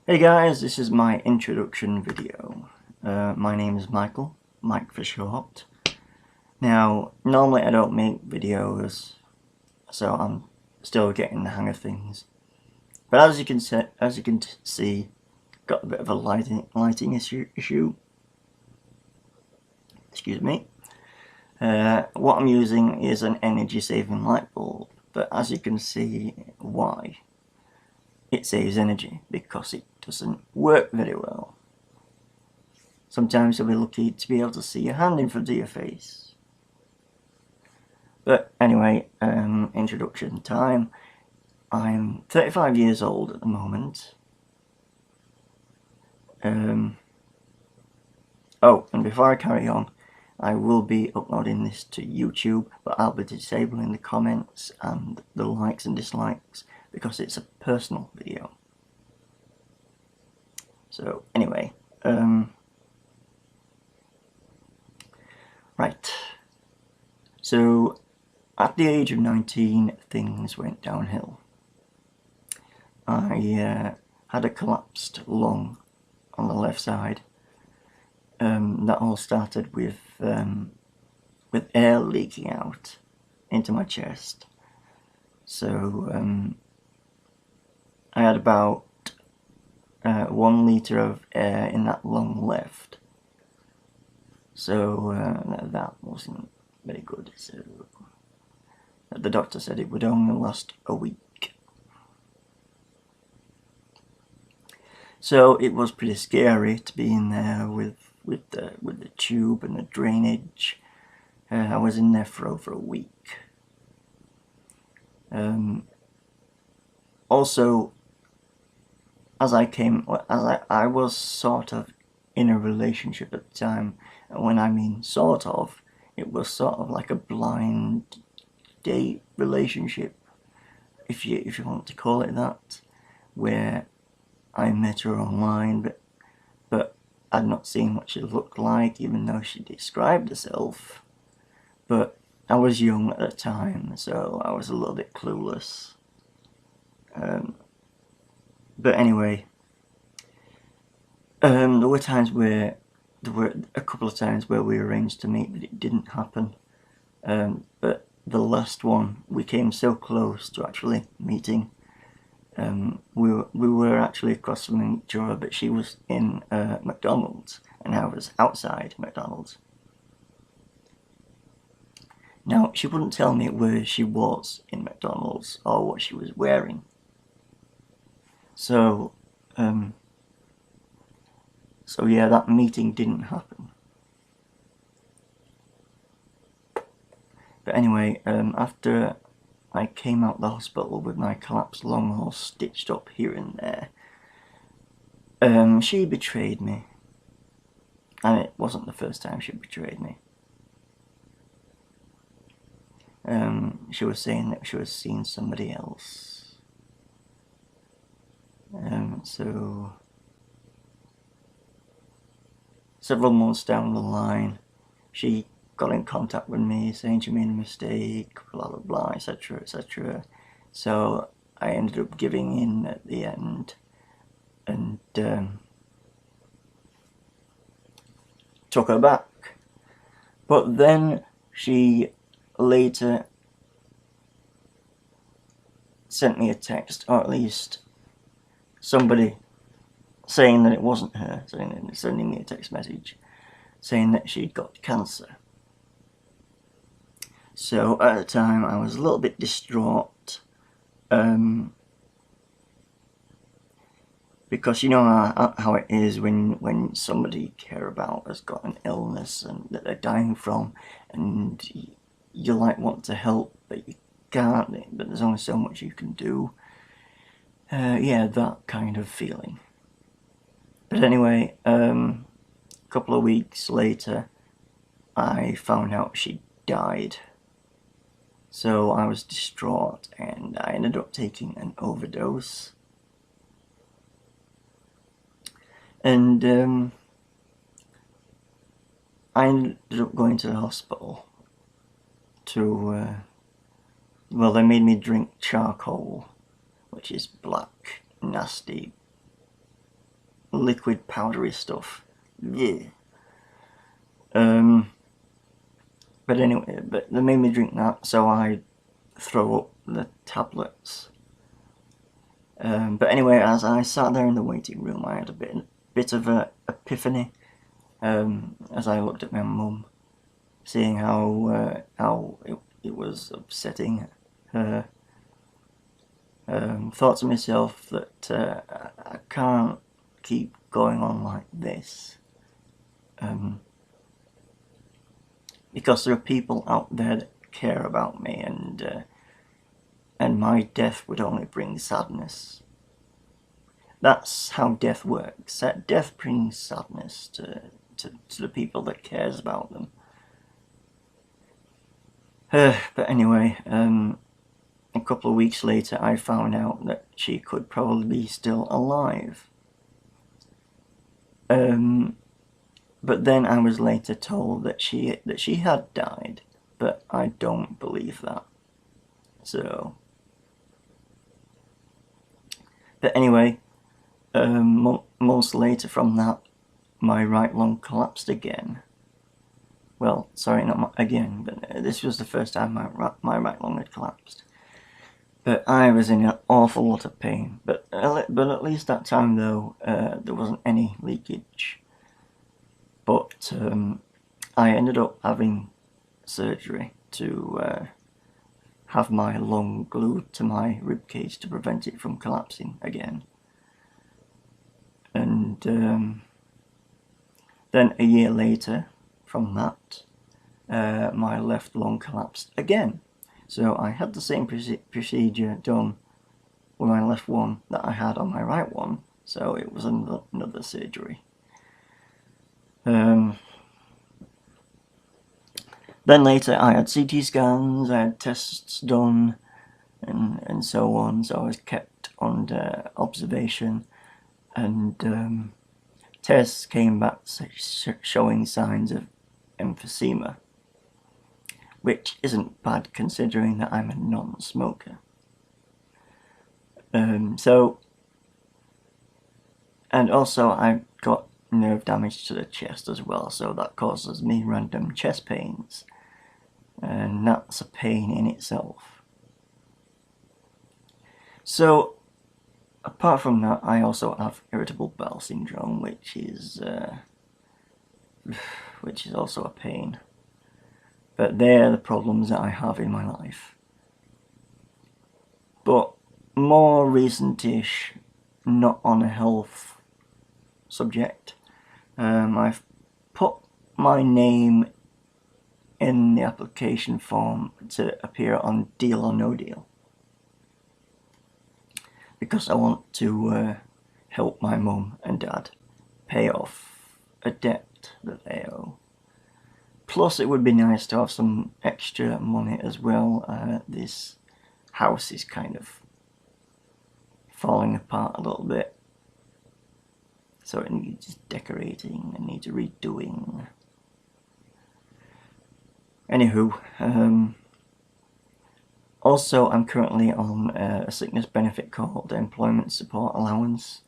Hey guys, this is my introduction video. My name is Michael, Mike for short. Now, normally I don't make videos, so I'm still getting the hang of things. But as you can see, got a bit of a lighting issue. Excuse me. What I'm using is an energy-saving light bulb, but as you can see, why? It saves energy because it doesn't work very well. Sometimes you'll be lucky to be able to see your hand in front of your face. But anyway, introduction time. I'm 35 years old at the moment. Oh, and before I carry on, I will be uploading this to YouTube, but I'll be disabling the comments and the likes and dislikes because it's a personal video. So anyway, right. So at the age of 19, things went downhill. I had a collapsed lung on the left side. That all started with air leaking out into my chest. So I had about 1 litre of air in that lung left. So that wasn't very good. So the doctor said it would only last a week. So it was pretty scary to be in there with the tube and the drainage. I was in there for over a week. Also, as I was sort of in a relationship at the time, and when I mean sort of, it was sort of like a blind date relationship, if you want to call it that, where I met her online, but I'd not seen what she looked like, even though she described herself. But I was young at the time, so I was a little bit clueless. But anyway, there were a couple of times where we arranged to meet, but it didn't happen. But the last one, we came so close to actually meeting. We were actually across from each other, but she was in McDonald's and I was outside McDonald's. Now, she wouldn't tell me where she was in McDonald's or what she was wearing. So yeah, that meeting didn't happen. But anyway, after I came out of the hospital with my collapsed lung all stitched up here and there, she betrayed me. And it wasn't the first time she betrayed me. She was saying that she was seeing somebody else. So several months down the line, she got in contact with me saying she made a mistake, blah blah blah, etc, etc. So I ended up giving in at the end and took her back. But then she later sent me a text, or at least somebody saying that it wasn't her, sending me a text message saying that she'd got cancer. So at the time I was a little bit distraught, because you know how it is when somebody you care about has got an illness and that they're dying from, and you like want to help but you can't, but there's only so much you can do. Yeah, that kind of feeling. But anyway, a couple of weeks later I found out she died. So I was distraught and I ended up taking an overdose. And I ended up going to the hospital to, well, they made me drink charcoal, which is black, nasty liquid powdery stuff. Yeah. But anyway, but they made me drink that, so I throw up the tablets. But anyway, as I sat there in the waiting room, I had a bit of a epiphany as I looked at my mum, seeing how it was upsetting her. Thought to myself that I can't keep going on like this, because there are people out there that care about me, and my death would only bring sadness. That's how death works. Death brings sadness to the people that cares about them. But anyway, a couple of weeks later I found out that she could probably be still alive. But then I was later told that she had died, but I don't believe that. So, but anyway, months later from that, my right lung collapsed again. Well, sorry, not again, but this was the first time my right lung had collapsed. But I was in an awful lot of pain. But at least that time, though, there wasn't any leakage. But I ended up having surgery to have my lung glued to my ribcage to prevent it from collapsing again. And then a year later from that, my left lung collapsed again. So I had the same procedure done with my left one that I had on my right one, so it was another surgery. Then later I had CT scans, I had tests done, and so on, so I was kept under observation, and tests came back showing signs of emphysema, which isn't bad considering that I'm a non-smoker. And also I got nerve damage to the chest as well, so that causes me random chest pains, and that's a pain in itself. So apart from that, I also have irritable bowel syndrome, which is also a pain. But they're the problems that I have in my life. But more recent-ish, not on a health subject, I've put my name in the application form to appear on Deal or No Deal, because I want to help my mum and dad pay off a debt that they owe. Plus it would be nice to have some extra money as well. This house is kind of falling apart a little bit, so it needs decorating and needs redoing. Anywho, also I'm currently on a sickness benefit called Employment Support Allowance,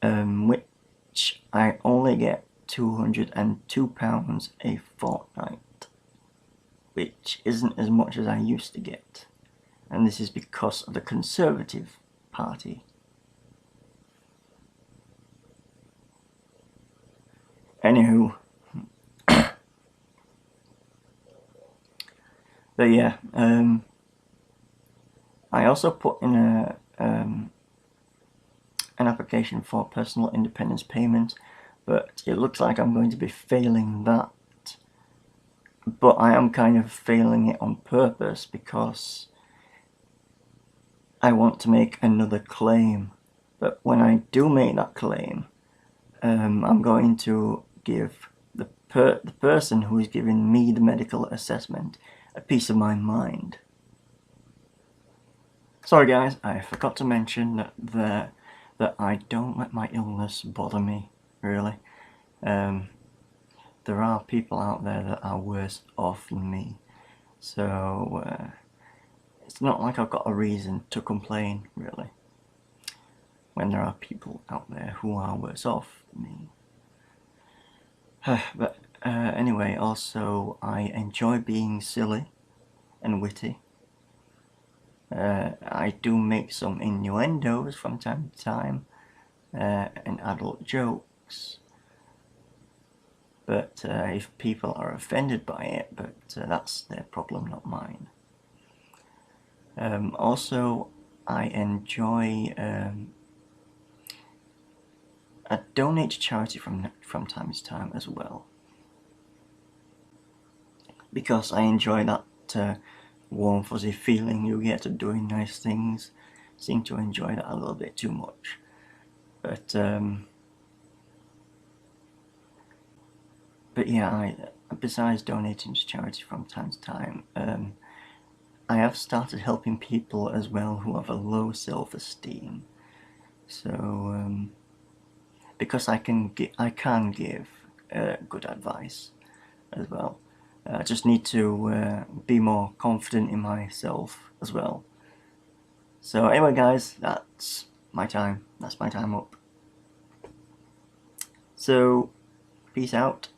which I only get £202 a fortnight, which isn't as much as I used to get, and this is because of the Conservative Party. Anywho, but yeah, I also put in an application for personal independence payment, but it looks like I'm going to be failing that. But I am kind of failing it on purpose because I want to make another claim. But when I do make that claim, I'm going to give the person who is giving me the medical assessment a piece of my mind. Sorry guys, I forgot to mention that I don't let my illness bother me, really. There are people out there that are worse off than me, so it's not like I've got a reason to complain, really. when there are people out there who are worse off than me. But anyway, also I enjoy being silly and witty. I do make some innuendos from time to time, and adult jokes. But if people are offended by it, that's their problem, not mine. Also, I enjoy I donate to charity from time to time as well, because I enjoy that warm fuzzy feeling you get of doing nice things. Seem to enjoy that a little bit too much, but yeah, besides donating to charity from time to time, I have started helping people as well who have a low self-esteem. So because I can give good advice as well. I just need to be more confident in myself as well. So anyway, guys, that's my time. That's my time up. So, peace out.